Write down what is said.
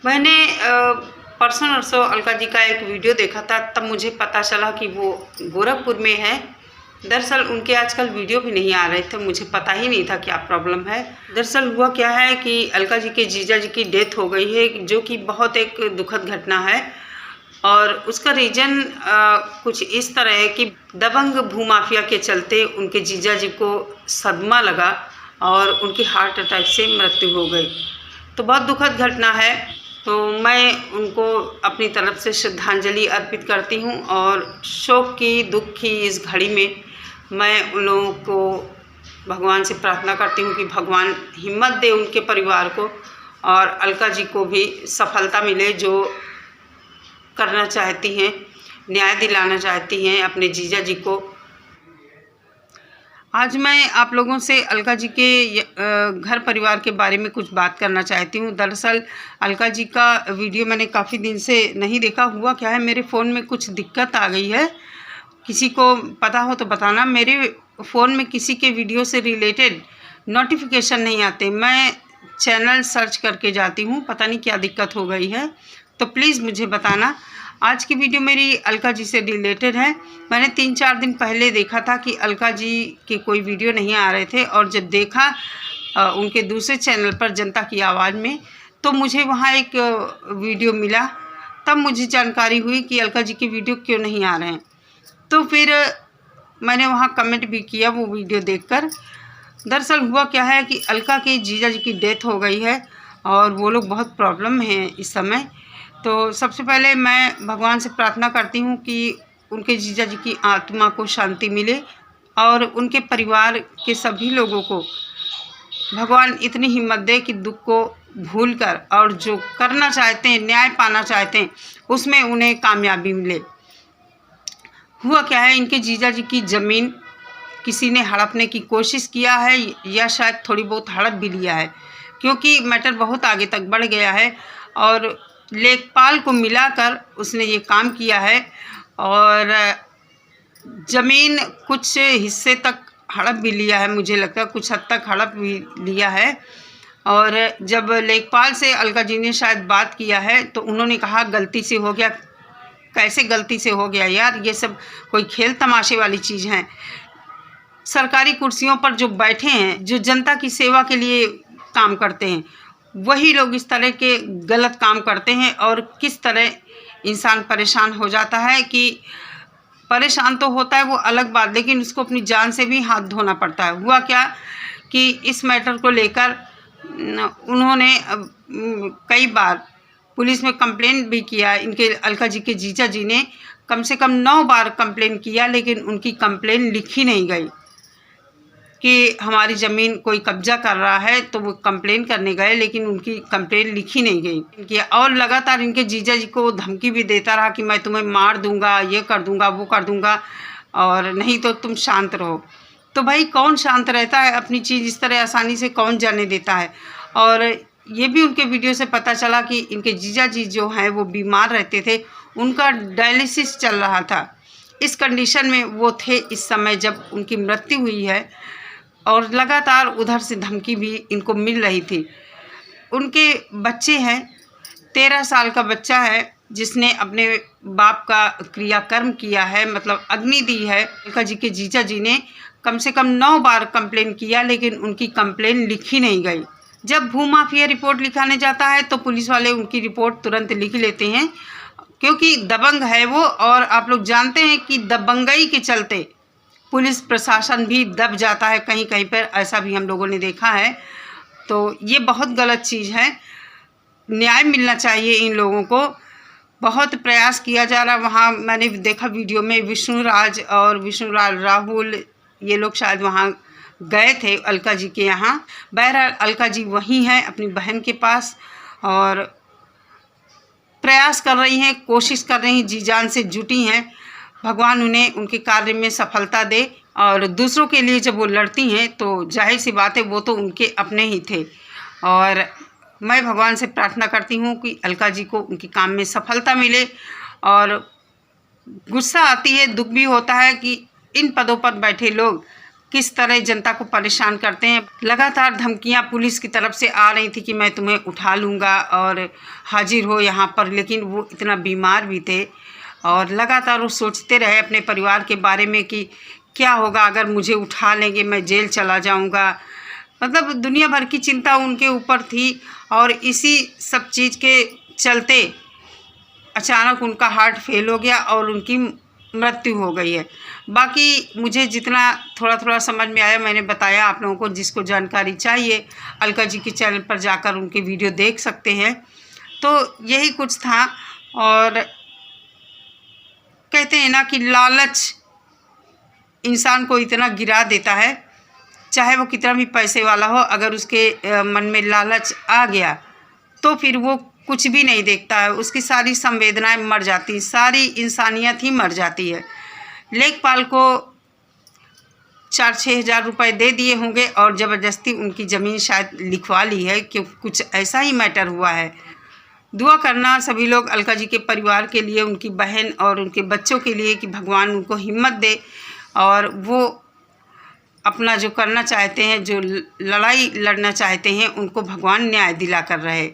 मैंने परसों नरसों अलका जी का एक वीडियो देखा था, तब मुझे पता चला कि वो गोरखपुर में है। दरअसल उनके आजकल वीडियो भी नहीं आ रहे थे, मुझे पता ही नहीं था क्या प्रॉब्लम है। दरअसल हुआ क्या है कि अलका जी के जीजा जी की डेथ हो गई है, जो कि बहुत एक दुखद घटना है। और उसका रीज़न कुछ इस तरह है कि दबंग भूमाफिया के चलते उनके जीजा जी को सदमा लगा और उनकी हार्ट अटैक से मृत्यु हो गई। तो बहुत दुखद घटना है। तो मैं उनको अपनी तरफ से श्रद्धांजलि अर्पित करती हूँ और शोक की, दुख की इस घड़ी में मैं उन लोगों को भगवान से प्रार्थना करती हूँ कि भगवान हिम्मत दे उनके परिवार को और अलका जी को भी सफलता मिले, जो करना चाहती हैं, न्याय दिलाना चाहती हैं अपने जीजा जी को। आज मैं आप लोगों से अलका जी के घर परिवार के बारे में कुछ बात करना चाहती हूँ। दरअसल अलका जी का वीडियो मैंने काफ़ी दिन से नहीं देखा। हुआ क्या है, मेरे फ़ोन में कुछ दिक्कत आ गई है। किसी को पता हो तो बताना। मेरे फ़ोन में किसी के वीडियो से रिलेटेड नोटिफिकेशन नहीं आते। मैं चैनल सर्च करके जाती हूँ, पता नहीं क्या दिक्कत हो गई है, तो प्लीज़ मुझे बताना। आज की वीडियो मेरी अलका जी से रिलेटेड है। मैंने 3-4 दिन पहले देखा था कि अलका जी के कोई वीडियो नहीं आ रहे थे, और जब देखा उनके दूसरे चैनल पर जनता की आवाज़ में, तो मुझे वहाँ एक वीडियो मिला। तब मुझे जानकारी हुई कि अलका जी के वीडियो क्यों नहीं आ रहे हैं। तो फिर मैंने वहाँ कमेंट भी किया वो वीडियो देखकर। दरअसल हुआ क्या है कि अलका के जीजा जी की डेथ हो गई है और वो लोग बहुत प्रॉब्लम में हैं इस समय। तो सबसे पहले मैं भगवान से प्रार्थना करती हूँ कि उनके जीजा जी की आत्मा को शांति मिले और उनके परिवार के सभी लोगों को भगवान इतनी हिम्मत दे कि दुख को भूलकर और जो करना चाहते हैं, न्याय पाना चाहते हैं, उसमें उन्हें कामयाबी मिले। हुआ क्या है, इनके जीजा जी की ज़मीन किसी ने हड़पने की कोशिश किया है या शायद थोड़ी बहुत हड़प भी लिया है, क्योंकि मैटर बहुत आगे तक बढ़ गया है और लेखपाल को मिलाकर उसने ये काम किया है। और ज़मीन कुछ हिस्से तक हड़प भी लिया है, मुझे लगता है कुछ हद तक हड़प भी लिया है। और जब लेखपाल से अलका जी ने शायद बात किया है तो उन्होंने कहा गलती से हो गया। कैसे गलती से हो गया यार, ये सब कोई खेल तमाशे वाली चीज़ है। सरकारी कुर्सियों पर जो बैठे हैं, जो जनता की सेवा के लिए काम करते हैं, वही लोग इस तरह के गलत काम करते हैं। और किस तरह इंसान परेशान हो जाता है कि परेशान तो होता है वो अलग बात, लेकिन उसको अपनी जान से भी हाथ धोना पड़ता है। हुआ क्या कि इस मैटर को लेकर उन्होंने कई बार पुलिस में कंप्लेंट भी किया। इनके अलका जी के जीजा जी ने कम से कम 9 बार कंप्लेंट किया, लेकिन उनकी कंप्लेंट लिखी नहीं गई कि हमारी ज़मीन कोई कब्जा कर रहा है। तो वो कंप्लेन करने गए, लेकिन उनकी कंप्लेन लिखी नहीं गई। और लगातार इनके जीजा जी को धमकी भी देता रहा कि मैं तुम्हें मार दूंगा, ये कर दूंगा, वो कर दूंगा, और नहीं तो तुम शांत रहो। तो भाई कौन शांत रहता है, अपनी चीज़ इस तरह आसानी से कौन जाने देता है। और ये भी उनके वीडियो से पता चला कि इनके जीजा जी जो हैं वो बीमार रहते थे, उनका डायलिसिस चल रहा था। इस कंडीशन में वो थे इस समय जब उनकी मृत्यु हुई है, और लगातार उधर से धमकी भी इनको मिल रही थी। उनके बच्चे हैं, 13 साल का बच्चा है जिसने अपने बाप का क्रियाकर्म किया है, मतलब अग्नि दी है। अलका जी के जीजा जी ने कम से कम 9 बार कंप्लेन किया, लेकिन उनकी कंप्लेन लिखी नहीं गई। जब भूमाफिया रिपोर्ट लिखाने जाता है तो पुलिस वाले उनकी रिपोर्ट तुरंत लिख लेते हैं, क्योंकि दबंग है वो। और आप लोग जानते हैं कि दबंगई के चलते पुलिस प्रशासन भी दब जाता है कहीं कहीं पर, ऐसा भी हम लोगों ने देखा है। तो ये बहुत गलत चीज़ है, न्याय मिलना चाहिए इन लोगों को। बहुत प्रयास किया जा रहा। वहाँ मैंने देखा वीडियो में विष्णुराज और विष्णुराज राहुल, ये लोग शायद वहाँ गए थे अलका जी के यहाँ। बहरहाल अलका जी वहीं हैं अपनी बहन के पास, और प्रयास कर रही हैं, कोशिश कर रही हैं, जी जान से जुटी हैं। भगवान उन्हें उनके कार्य में सफलता दे। और दूसरों के लिए जब वो लड़ती हैं तो जाहिर सी बात है वो तो उनके अपने ही थे। और मैं भगवान से प्रार्थना करती हूँ कि अलका जी को उनके काम में सफलता मिले। और गुस्सा आती है, दुख भी होता है कि इन पदों पर बैठे लोग किस तरह जनता को परेशान करते हैं। लगातार धमकियां पुलिस की तरफ से आ रही थी कि मैं तुम्हें उठा लूँगा और हाजिर हो यहाँ पर, लेकिन वो इतना बीमार भी थे और लगातार वो सोचते रहे अपने परिवार के बारे में कि क्या होगा अगर मुझे उठा लेंगे, मैं जेल चला जाऊँगा। मतलब दुनिया भर की चिंता उनके ऊपर थी और इसी सब चीज़ के चलते अचानक उनका हार्ट फेल हो गया और उनकी मृत्यु हो गई है। बाकी मुझे जितना थोड़ा थोड़ा समझ में आया मैंने बताया आप लोगों को। जिसको जानकारी चाहिए अलका जी के चैनल पर जाकर उनके वीडियो देख सकते हैं। तो यही कुछ था। और कहते हैं ना कि लालच इंसान को इतना गिरा देता है, चाहे वो कितना भी पैसे वाला हो, अगर उसके मन में लालच आ गया तो फिर वो कुछ भी नहीं देखता है, उसकी सारी संवेदनाएं मर जाती, सारी इंसानियत ही मर जाती है। लेखपाल को 4-6 हज़ार रुपये दे दिए होंगे और ज़बरदस्ती उनकी ज़मीन शायद लिखवा ली है, क्योंकि कुछ ऐसा ही मैटर हुआ है। दुआ करना सभी लोग अलका जी के परिवार के लिए, उनकी बहन और उनके बच्चों के लिए कि भगवान उनको हिम्मत दे और वो अपना जो करना चाहते हैं, जो लड़ाई लड़ना चाहते हैं, उनको भगवान न्याय दिला कर रहे।